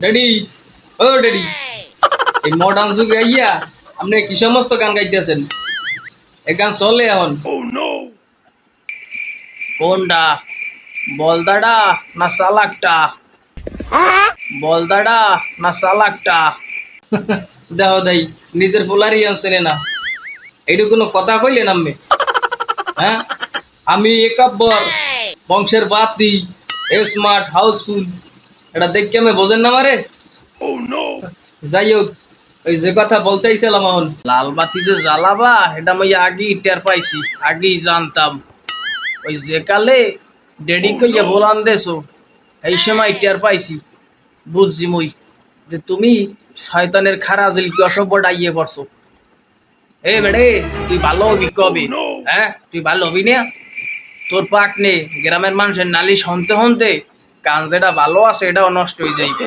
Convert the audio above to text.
Daddy, ও daddy, এই modern যুগে আইয়া আপনি কি সমস্ত গান গাইতেছেন? এই গান চলে এখন? কোনটা, বলদাডা না চালাকটা? বলদাডা না চালাকটা? দেও দেই, নিজের পোলারই আনছেন না, এইটা কোনো কথা কইলেন আমি? হ্যাঁ, আমি একাব্বর বংশের বাতি, স্মার্ট হাউসফুল, এটা দেখে আমি বোঝেন না মারে? যাই হোক, ওই যে কথা বলতে আইছিলাম, এখন লাল বাতি যে জ্বালাবা এটা আমি আগেই টের পাইছি, আগেই জানতাম। ওই যে কালে ডেডি কইয়া বলান দেছো, এই সময় টের পাইছি, বুঝছি মই যে তুমি শয়তানের খারা কি অসভ্যটা ইয়ে করছো। এ বেড়ে, তুই ভালো হবি কবে? হ্যাঁ, তুই ভালো হবি না? তোর পাক নে গ্রামের মানুষের নালিশ হনতে হনতে কান যেটা ভালো আছে এটাও নষ্ট হয়ে যাইবে।